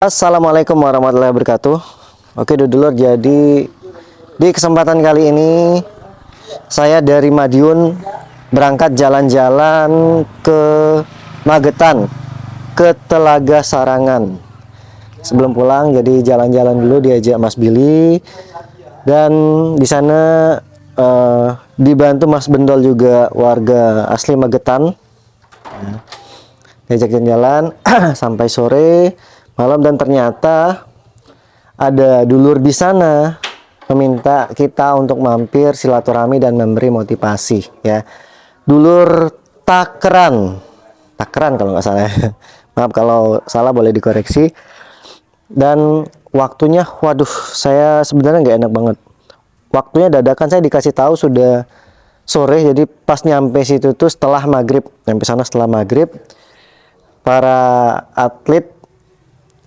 Assalamualaikum warahmatullahi wabarakatuh. Oke dulur, jadi di kesempatan kali ini saya dari Madiun berangkat jalan-jalan ke Magetan, ke Telaga Sarangan. Sebelum pulang jadi jalan-jalan dulu diajak Mas Billy, dan di sana dibantu Mas Bendol juga, warga asli Magetan. Diajak jalan sampai sore malam, dan ternyata ada dulur di sana meminta kita untuk mampir silaturahmi dan memberi motivasi ya. Dulur Takran kalau nggak salah ya. Maaf kalau salah, boleh dikoreksi. Dan waktunya, waduh, saya sebenarnya nggak enak banget. Waktunya dadakan, saya dikasih tahu sudah sore, jadi pas nyampe situ tuh setelah maghrib, nyampe sana setelah maghrib. Para atlet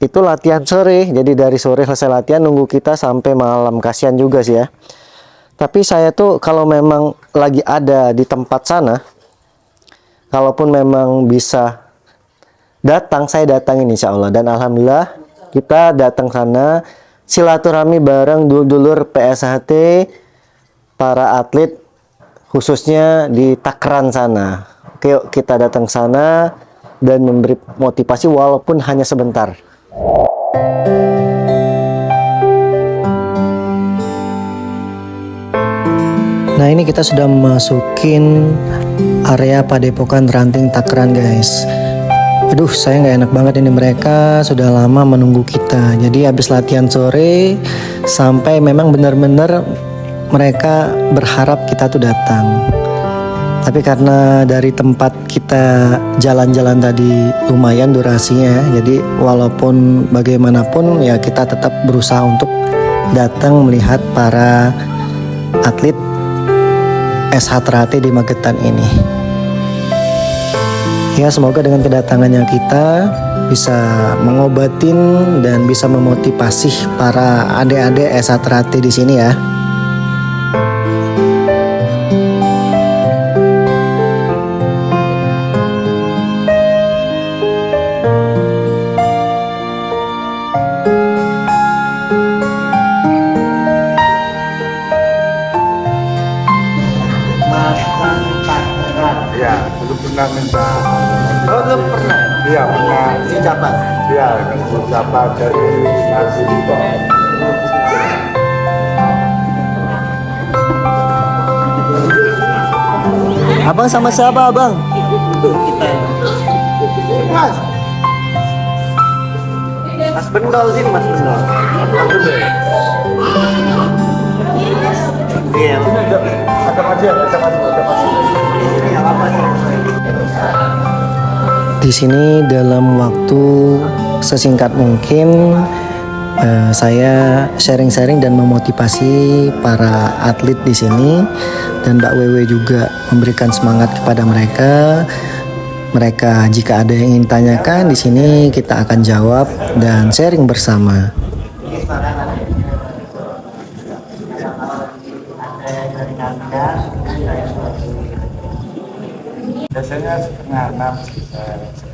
itu latihan sore, jadi dari sore selesai latihan nunggu kita sampai malam. Kasihan juga sih ya. Tapi saya tuh kalau memang lagi ada di tempat sana, kalaupun memang bisa datang, saya datangin insya Allah. Dan alhamdulillah kita datang sana silaturahmi bareng dulur PSHT, para atlet khususnya di Takran sana. Oke, yuk kita datang sana dan memberi motivasi walaupun hanya sebentar. Nah, ini kita sudah memasukin area Padepokan Ranting Takran, guys. Aduh, saya nggak enak banget ini, mereka sudah lama menunggu kita. Jadi habis latihan sore sampai memang benar-benar mereka berharap kita tuh datang. Tapi karena dari tempat kita jalan-jalan tadi lumayan durasinya, jadi walaupun bagaimanapun ya kita tetap berusaha untuk datang melihat para atlet SH Trate di Magetan ini. Ya, semoga dengan kedatangannya kita bisa mengobatin dan bisa memotivasi para adik-adik SH Trate di sini ya. Iya, dulu pernah minta. Oh, belum pernah? Iya, pernah. Si Jabat? Iya, si Jabat dari Nasi Dito. Abang sama siapa, Abang? Mas. Mas Bendol sini, Mas Bendol. Iya, Ada aja, ada aja. di sini dalam waktu sesingkat mungkin saya sharing-sharing dan memotivasi para atlet di sini, dan Mbak Wewe juga memberikan semangat kepada mereka. Mereka jika ada yang ingin tanyakan di sini kita akan jawab dan sharing bersama. Biasanya setengah 6.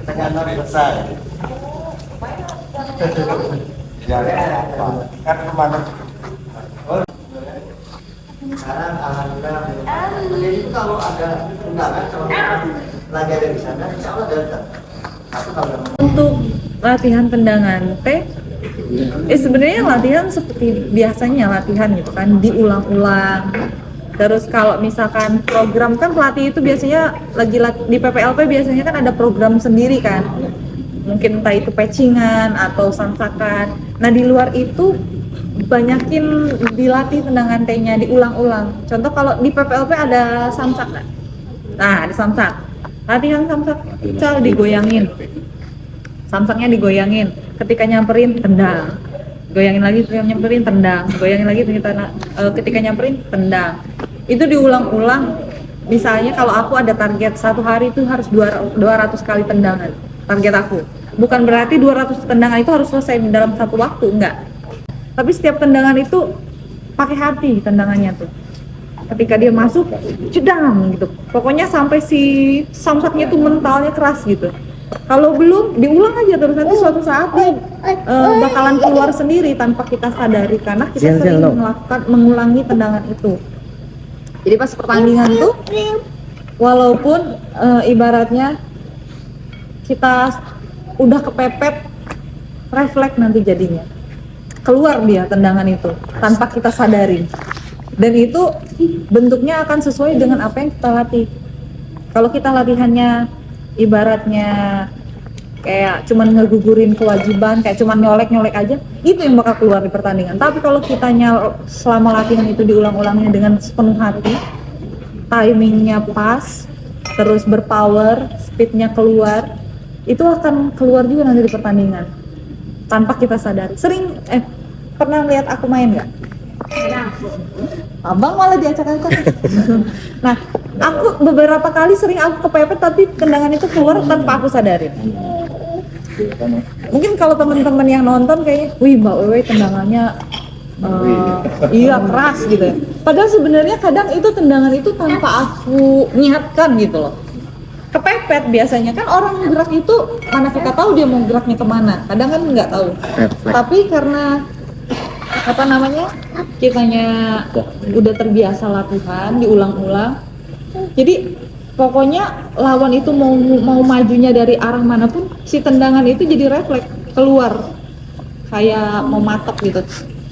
Setengah 6 selesai. Ya, apa? Kan kemana? Sekarang alhamdulillah. Jadi itu kalau ada undangan, kalau lagi ada di sana, insya Allah datang. Untuk latihan tendangan teh, sebenarnya latihan seperti biasanya latihan gitu kan, diulang-ulang. Terus kalau misalkan program kan pelatih itu biasanya di PPLP biasanya kan ada program sendiri kan, mungkin entah itu patchingan atau samsakan. Nah di luar itu banyakin dilatih tendangan T-nya, diulang-ulang. Contoh kalau di PPLP ada samsak kan? Nah ada samsak, latihan samsak, cal digoyangin, samsaknya digoyangin, ketika nyamperin tendang, goyangin lagi, ketika nyamperin tendang, goyangin lagi, ketika nyamperin tendang. Itu diulang-ulang. Misalnya kalau aku ada target satu hari itu harus 200 kali tendangan, target aku. Bukan berarti 200 tendangan itu harus selesai dalam satu waktu, enggak. Tapi setiap tendangan itu pakai hati tendangannya tuh. Ketika dia masuk, cedang gitu. Pokoknya sampai si samsaknya itu mentalnya keras gitu. Kalau belum, diulang aja terus, nanti suatu saat dia bakalan keluar sendiri tanpa kita sadari karena kita sering mengulangi tendangan itu. Jadi pas pertandingan tuh, walaupun ibaratnya kita udah kepepet, refleks nanti jadinya keluar dia tendangan itu tanpa kita sadari, dan itu bentuknya akan sesuai dengan apa yang kita latih. Kalau kita latihannya ibaratnya kayak cuman ngegugurin kewajiban, kayak cuman nyolek aja, itu yang bakal keluar di pertandingan. Tapi kalau kitanya selama latihan itu diulang-ulangnya dengan sepenuh hati, timingnya pas, terus berpower, speednya keluar, itu akan keluar juga nanti di pertandingan tanpa kita sadari. Pernah lihat aku main nggak? Abang malah diacak-acak. Nah, aku beberapa kali sering aku kepepet tapi tendangan itu keluar tanpa aku sadarin. Mungkin kalau teman-teman yang nonton kayaknya, wih Mbak Wewe tendangannya iya keras gitu ya. Padahal sebenarnya kadang itu tendangan itu tanpa aku niatkan gitu loh. Kepepet biasanya kan orang gerak itu mana kita tahu dia mau geraknya kemana. Kadang kan nggak tahu. Tapi karena apa namanya, kitanya udah terbiasa latihan diulang-ulang, jadi pokoknya lawan itu mau majunya dari arah manapun, si tendangan itu jadi refleks keluar kayak mau matok gitu.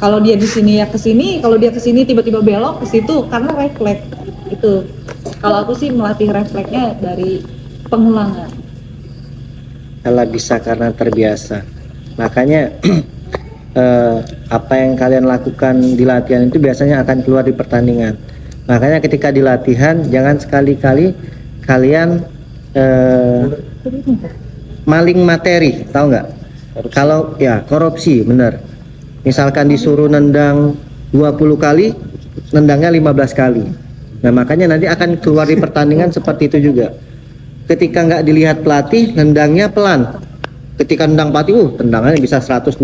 Kalau dia di sini ya ke sini, kalau dia ke sini tiba-tiba belok ke situ karena refleks itu. Kalau aku sih melatih refleksnya dari pengulangan. Kalau bisa karena terbiasa, makanya apa yang kalian lakukan di latihan itu biasanya akan keluar di pertandingan. Makanya ketika di latihan jangan sekali-kali kalian maling materi, tahu nggak? Kalau ya korupsi, bener. Misalkan disuruh nendang 20 kali, nendangnya 15 kali. Nah makanya nanti akan keluar di pertandingan seperti itu juga. Ketika nggak dilihat pelatih, nendangnya pelan. Ketika nendang pelatih, tendangannya bisa 120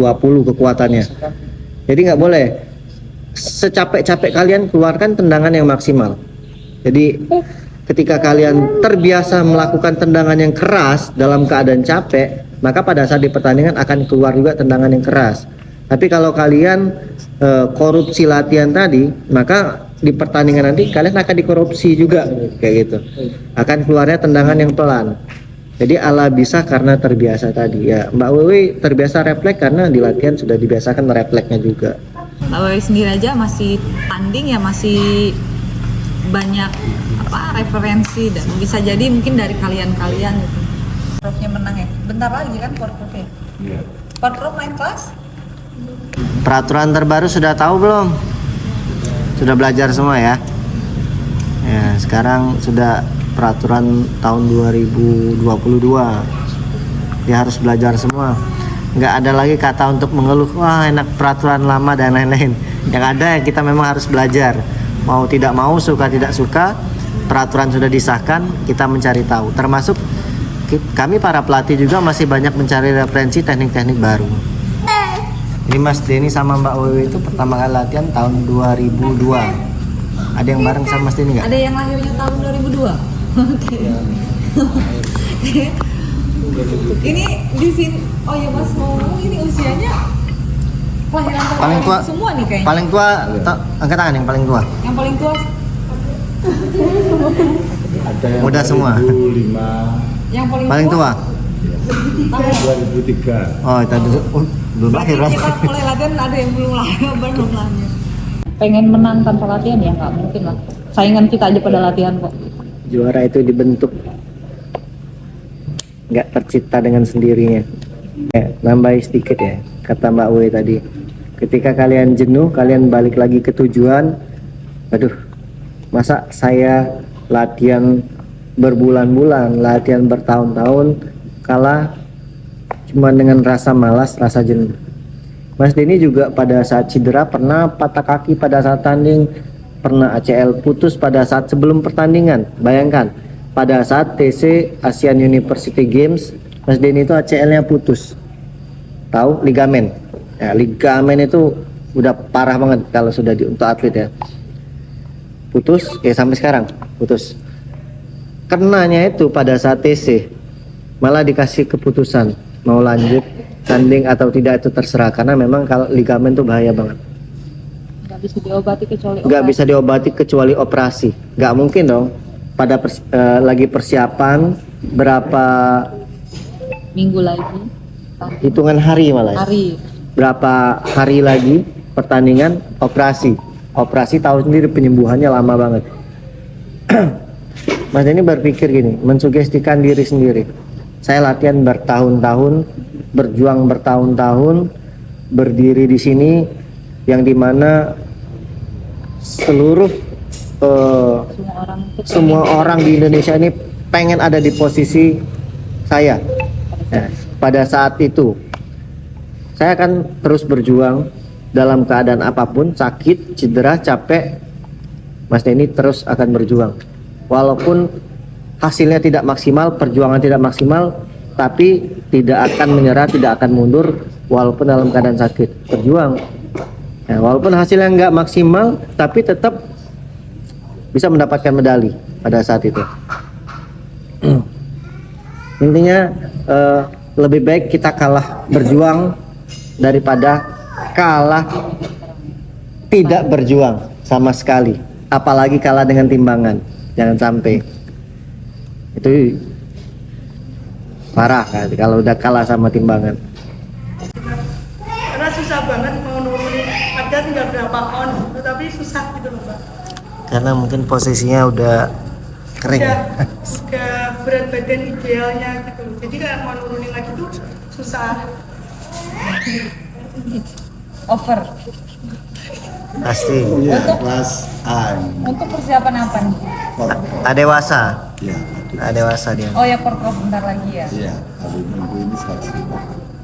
kekuatannya. Jadi nggak boleh secapek-capek kalian keluarkan tendangan yang maksimal. Jadi ketika kalian terbiasa melakukan tendangan yang keras dalam keadaan capek, maka pada saat di pertandingan akan keluar juga tendangan yang keras. Tapi kalau kalian korupsi latihan tadi, maka di pertandingan nanti kalian akan dikorupsi juga kayak gitu. Akan keluarnya tendangan yang pelan. Jadi ala bisa karena terbiasa tadi ya. Mbak Wewe terbiasa refleks karena di latihan sudah dibiasakan refleksnya juga. Mbak Wewe sendiri aja masih tanding ya, masih banyak referensi, dan bisa jadi mungkin dari kalian gitu. Profnya menang ya. Bentar lagi kan Porprofnya. Iya. Porprof main kelas? Peraturan terbaru sudah tahu belum? Sudah belajar semua ya? Ya, sekarang sudah peraturan tahun 2022. Dia harus belajar semua. Nggak ada lagi kata untuk mengeluh, wah enak peraturan lama dan lain-lain. Yang ada ya kita memang harus belajar. Mau tidak mau, suka tidak suka, peraturan sudah disahkan, kita mencari tahu. Termasuk kami para pelatih juga masih banyak mencari referensi teknik-teknik baru. Ini Mas Denny sama Mbak Wewe itu pertama kali latihan tahun 2002. Ada yang bareng sama Mas Denny nggak? Ada yang lahirnya tahun 2002. Oke. Ini di sini. Oh ya Mas, mau ngomong ini usianya kelahiran paling tua semua nih kayaknya. Paling tua, angkat tangan yang paling tua. Yang paling tua. Ada yang Muda semua. 2005. Yang Paling tua. 2003. Oh, itu belum lahir lah. Kita mulai latihan ada yang belum lahir. Pengen menang tanpa latihan ya nggak mungkin lah. Saingan kita aja pada latihan kok. Juara itu dibentuk, nggak tercipta dengan sendirinya. Ya, nambahin sedikit ya, kata Mbak Wewe tadi. Ketika kalian jenuh, kalian balik lagi ke tujuan. Aduh, masa saya latihan berbulan-bulan, latihan bertahun-tahun, kalah cuma dengan rasa malas, rasa jenuh. Mas Denny juga pada saat cedera pernah patah kaki pada saat tanding, pernah ACL putus pada saat sebelum pertandingan. Bayangkan, pada saat TC Asian University Games, Mas Denny itu ACL-nya putus. Tahu ligamen? Ya, ligamen itu udah parah banget kalau sudah untuk atlet ya. Putus, ya sampai sekarang putus. Kenanya itu pada saat TC. malah dikasih keputusan mau lanjut tanding atau tidak itu terserah, karena memang kalau ligamen tuh bahaya banget. Nggak bisa diobati kecuali Nggak bisa diobati kecuali operasi. Nggak mungkin dong pada lagi persiapan berapa minggu lagi, hitungan hari malah ya. hari. Berapa hari lagi pertandingan, operasi tahu sendiri penyembuhannya lama banget. Mas ini berpikir gini, mensugestikan diri sendiri. Saya latihan bertahun-tahun, berjuang bertahun-tahun, berdiri di sini yang dimana seluruh semua orang di Indonesia ini pengen ada di posisi saya. Nah, pada saat itu saya akan terus berjuang dalam keadaan apapun, sakit, cedera, capek. Mas Denny terus akan berjuang walaupun hasilnya tidak maksimal, perjuangan tidak maksimal, tapi tidak akan menyerah, tidak akan mundur walaupun dalam keadaan sakit, berjuang. Nah, walaupun hasilnya nggak maksimal, tapi tetap bisa mendapatkan medali pada saat itu. Intinya lebih baik kita kalah berjuang daripada kalah tidak berjuang sama sekali, apalagi kalah dengan timbangan. Jangan sampai, itu parah kan kalau udah kalah sama timbangan. Karena susah banget mau nurunin, ada tinggal berapa on, tetapi susah gitu loh Pak. Karena mungkin posisinya udah kering. Udah berat badan idealnya gitu loh. Jadi kalau mau nurunin lagi tuh susah. Over. Pasti. Iya, kelas A. Untuk persiapan apa nih? Adewasa. Iya, Adewasa dia. Oh ya, porprov bentar lagi ya. iya. Hari Minggu ini seleksi.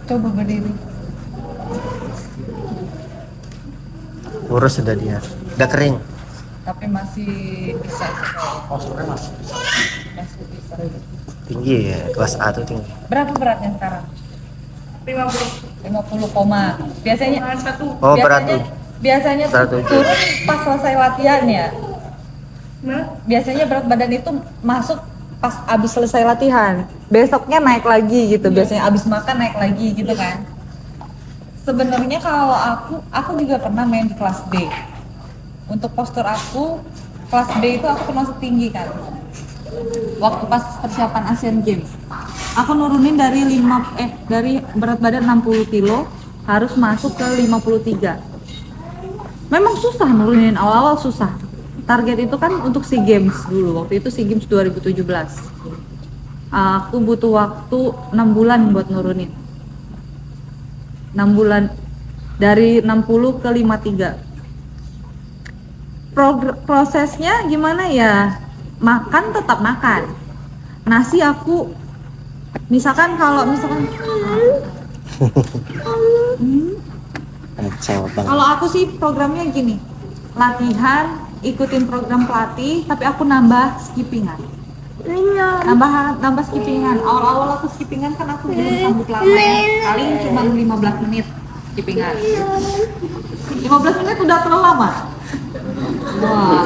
Coba berdiri. Kurus sudah dia. Udah kering. Tapi masih bisa. Posturnya masih bisa. Tinggi ya, kelas A tuh tinggi. Berapa beratnya sekarang? 50 50 koma. Biasanya satu. Oh, berat tuh. Biasanya Berat tuh. turun pas selesai latihan ya. Nah, Biasanya berat badan itu masuk pas abis selesai latihan. Besoknya naik lagi gitu. Biasanya abis makan naik lagi gitu kan. Sebenarnya kalau aku juga pernah main di kelas B. Untuk postur aku kelas B itu aku termasuk tinggi kan. Waktu pas persiapan Asian Games, aku nurunin dari dari berat badan 60 kilo harus masuk ke 53. Memang susah nurunin, awal-awal susah. Target itu kan untuk SEA Games dulu, waktu itu SEA Games 2017. Aku butuh waktu 6 bulan buat nurunin. 6 bulan dari 60 ke 53. Prosesnya gimana ya? Makan tetap makan. Nasi aku misalkan Kacau banget. kalau aku sih programnya gini, latihan, ikutin program pelatih, tapi aku nambah skippingan. Nambah skippingan. Awal-awal aku skippingan kan aku belum sanggup lama ya. Paling cuma 15 menit skippingan. 15 menit udah terlalu lama. Wah.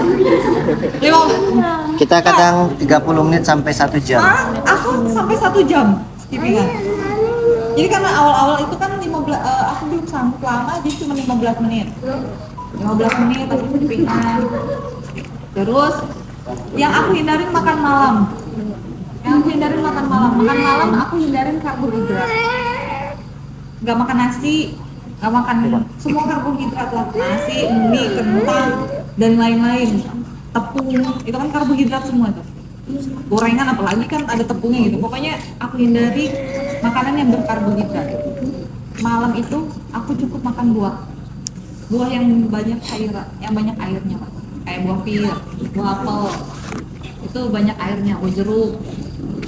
15. Kita kadang 30 menit sampai 1 jam. Aku sampai 1 jam skippingan. Jadi karena awal-awal itu kan aku belum sanggup lama, jadi cuma 15 menit. 15 menit aku skippingan. Terus yang aku hindarin makan malam. Makan malam aku hindarin karbohidrat. Gak makan nasi, gak makan semua karbohidrat lah. Nasi, mie, kentang, dan lain-lain. Tepung, itu kan karbohidrat semua tuh. Gorengan apalagi kan ada tepungnya gitu. Pokoknya aku hindari makanan yang berkarbohidrat. Malam itu aku cukup makan buah. Buah yang banyak airnya, Pak. Kayak buah pir, buah apel. Itu banyak airnya, buah jeruk.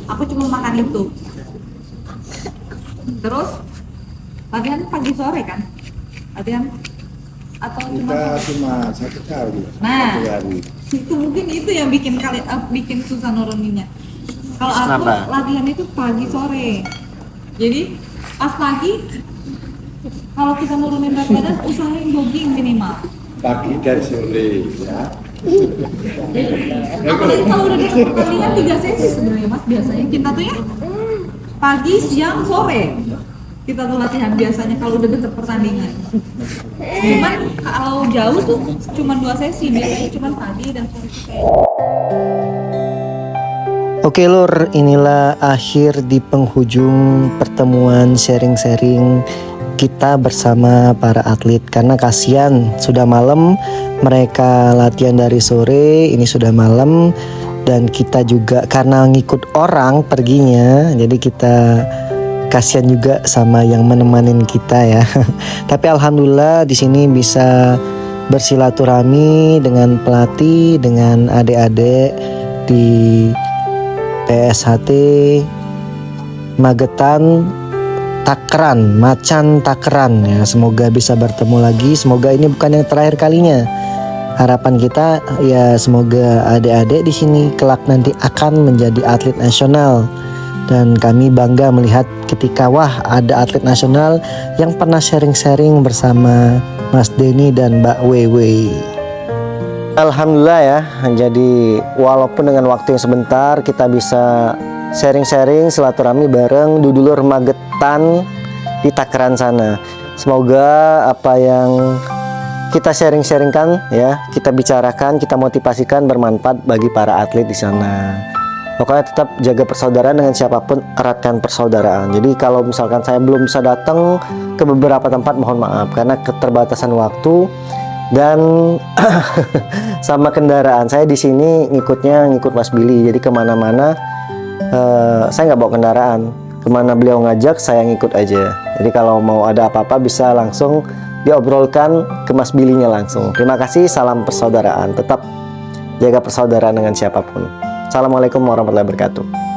Aku cuma makan itu. Terus latihan pagi sore kan? Latihan atau Kita cuma 1 kali. Nah. 1 hari. itu mungkin itu yang bikin bikin susah nuruninnya. Kalau aku Kenapa? latihan itu pagi sore. Jadi pas pagi kalau kita nurunin berat badan usahain jogging minimal. Pagi dan sore ya. Apalagi kalau udah di pertandingan 3 sesi sebenarnya Mas biasanya kita tuh ya pagi, siang, sore kita tuh latihan biasanya kalau udah deket pertandingan. Cuman kalau jauh tuh cuma 2 sesi, biasanya cuma pagi dan sore tuh kayak. Oke Lur, inilah akhir di penghujung pertemuan sharing-sharing kita bersama para atlet. Karena kasihan sudah malam, mereka latihan dari sore, ini sudah malam. Dan kita juga karena ngikut orang perginya, jadi kita kasihan juga sama yang menemanin kita ya. Tapi alhamdulillah di sini bisa bersilaturahmi dengan pelatih, dengan adik-adik di PSHT Magetan Takran, Macan Takran ya. Semoga bisa bertemu lagi. Semoga ini bukan yang terakhir kalinya. Harapan kita ya semoga adik-adik di sini kelak nanti akan menjadi atlet nasional. Dan kami bangga melihat ketika ada atlet nasional yang pernah sharing-sharing bersama Mas Denny dan Mbak Wewe. Alhamdulillah ya, jadi walaupun dengan waktu yang sebentar kita bisa sharing-sharing silaturahmi bareng Dudulur Magetan di Takran sana. Semoga apa yang kita sharing-sharingkan ya, kita bicarakan, kita motivasikan bermanfaat bagi para atlet di sana. Pokoknya tetap jaga persaudaraan dengan siapapun, eratkan persaudaraan. Jadi kalau misalkan saya belum bisa datang ke beberapa tempat, mohon maaf karena keterbatasan waktu dan sama kendaraan. Saya di sini ngikut Mas Billy. Jadi kemana-mana saya nggak bawa kendaraan. Kemana beliau ngajak saya ngikut aja. Jadi kalau mau ada apa-apa bisa langsung diobrolkan ke Mas Billy-nya langsung. Terima kasih, salam persaudaraan. Tetap jaga persaudaraan dengan siapapun. Assalamualaikum warahmatullahi wabarakatuh.